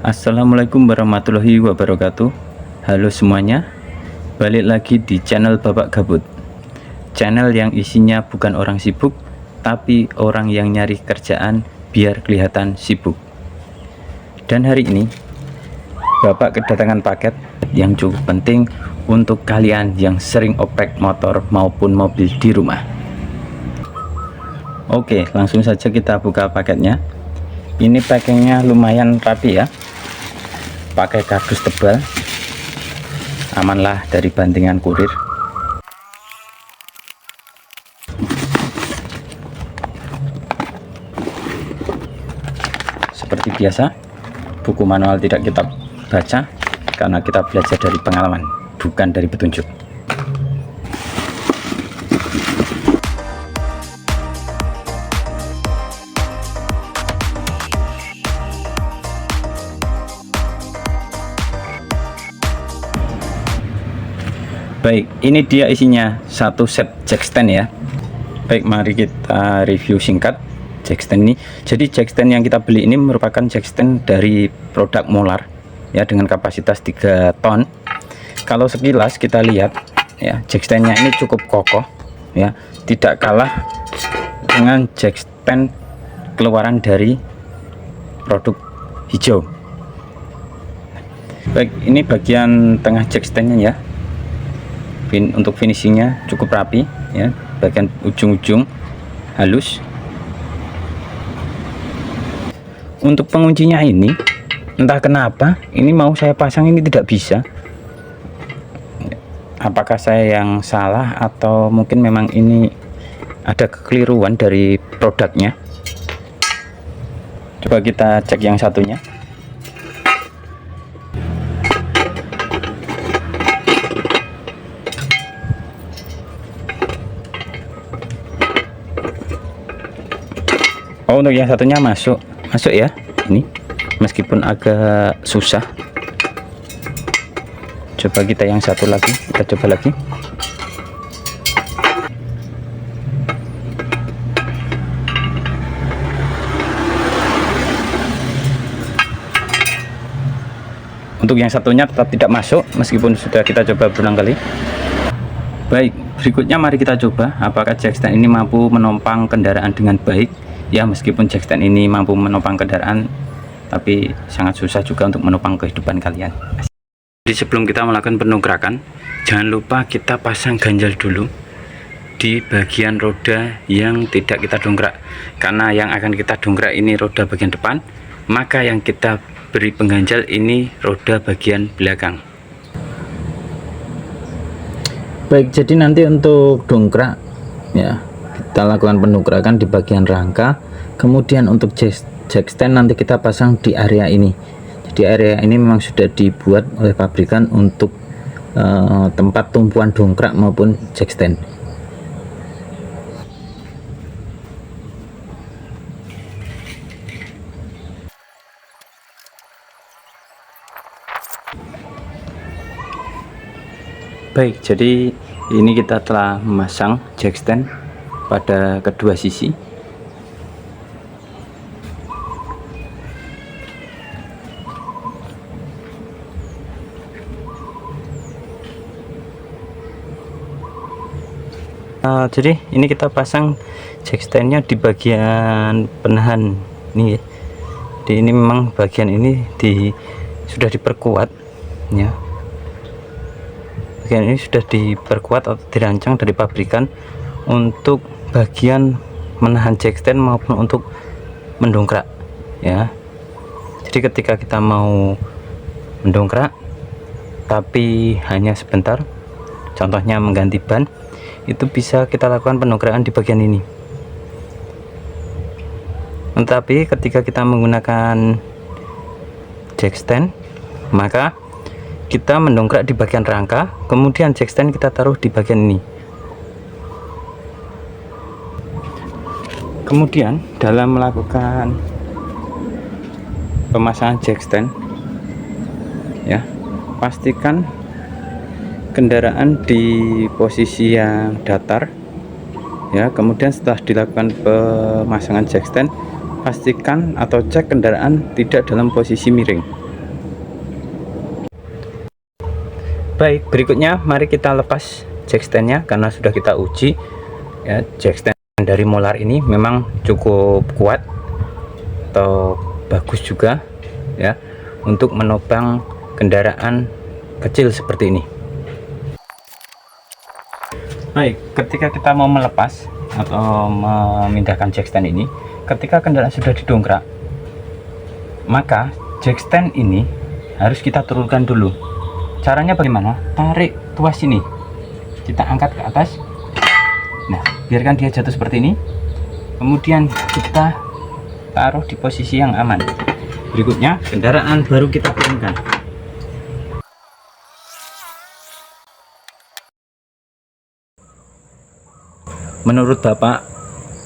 Assalamualaikum warahmatullahi wabarakatuh. Halo semuanya, balik lagi di channel Bapak Gabut. Channel yang isinya bukan orang sibuk, tapi orang yang nyari kerjaan biar kelihatan sibuk. Dan hari ini Bapak kedatangan paket yang cukup penting untuk kalian yang sering oprek motor maupun mobil di rumah. Oke, langsung saja kita buka paketnya. Ini packingnya lumayan rapi ya, pakai kardus tebal, amanlah dari bantingan kurir. Seperti biasa, buku manual tidak kita baca karena kita belajar dari pengalaman, bukan dari petunjuk. Baik, ini dia isinya, satu set jack stand ya. Baik, mari kita review singkat jack stand ini. Jadi jack stand yang kita beli ini merupakan jack stand dari produk Molar ya, dengan kapasitas 3 ton. Kalau sekilas kita lihat ya, jack standnya ini cukup kokoh ya, tidak kalah dengan jack stand keluaran dari produk hijau. Baik, ini bagian tengah jack standnya ya. Untuk finishingnya cukup rapi ya, bagian ujung-ujung halus. Untuk penguncinya ini entah kenapa ini mau saya pasang ini tidak bisa. Apakah saya yang salah atau mungkin memang ini ada kekeliruan dari produknya? Coba kita cek yang satunya. Oh, untuk yang satunya masuk ya, ini meskipun agak susah. Coba kita yang satu lagi, kita coba lagi. Untuk yang satunya tetap tidak masuk meskipun sudah kita coba berulang kali. Baik, berikutnya mari kita coba apakah jack stand ini mampu menopang kendaraan dengan baik. Ya, meskipun jack stand ini mampu menopang kendaraan, tapi sangat susah juga untuk menopang kehidupan kalian. Jadi sebelum kita melakukan pendobrakan, jangan lupa kita pasang ganjal dulu di bagian roda yang tidak kita dongkrak. Karena yang akan kita dongkrak ini roda bagian depan, maka yang kita beri pengganjal ini roda bagian belakang. Baik, jadi nanti untuk dongkrak ya, kita lakukan pendongkrakan di bagian rangka, kemudian untuk jack stand nanti kita pasang di area ini. Jadi area ini memang sudah dibuat oleh pabrikan untuk tempat tumpuan dongkrak maupun jack stand. Baik, jadi ini kita telah memasang jack stand pada kedua sisi. Jadi ini kita pasang jack standnya di bagian penahan ini ya. Ini memang bagian ini sudah diperkuat ya. Bagian ini sudah diperkuat atau dirancang dari pabrikan untuk bagian menahan jack stand maupun untuk mendongkrak ya. Jadi ketika kita mau mendongkrak tapi hanya sebentar, contohnya mengganti ban, itu bisa kita lakukan pendongkrakan di bagian ini. Tetapi ketika kita menggunakan jack stand, maka kita mendongkrak di bagian rangka, kemudian jack stand kita taruh di bagian ini. Kemudian dalam melakukan pemasangan jack stand ya, pastikan kendaraan di posisi yang datar ya. Kemudian setelah dilakukan pemasangan jack stand, pastikan atau cek kendaraan tidak dalam posisi miring Baik, berikutnya mari kita lepas jack standnya karena sudah kita uji ya, jack stand dari Molar ini memang cukup kuat atau bagus juga ya untuk menopang kendaraan kecil seperti ini. Baik, ketika kita mau melepas atau memindahkan jack stand ini, ketika kendaraan sudah didongkrak, maka jack stand ini harus kita turunkan dulu. Caranya bagaimana? Tarik tuas ini, kita angkat ke atas. Nah, biarkan dia jatuh seperti ini. Kemudian kita taruh di posisi yang aman. Berikutnya kendaraan baru kita turunkan. Menurut Bapak,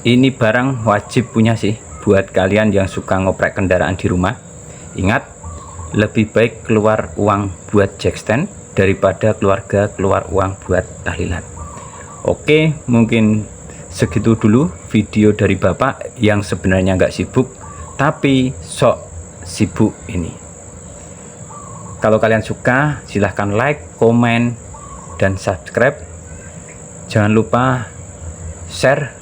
ini barang wajib punya sih buat kalian yang suka ngoprek kendaraan di rumah. Ingat, lebih baik keluar uang buat jack stand daripada keluarga keluar uang buat tahlilan. Oke, mungkin segitu dulu video dari Bapak yang sebenarnya nggak sibuk tapi sok sibuk ini. Kalau kalian suka, silahkan like, komen, dan subscribe. Jangan lupa share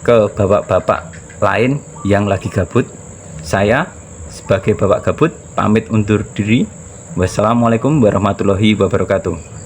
ke bapak-bapak lain yang lagi gabut. Saya sebagai bapak gabut pamit undur diri. Wassalamualaikum warahmatullahi wabarakatuh.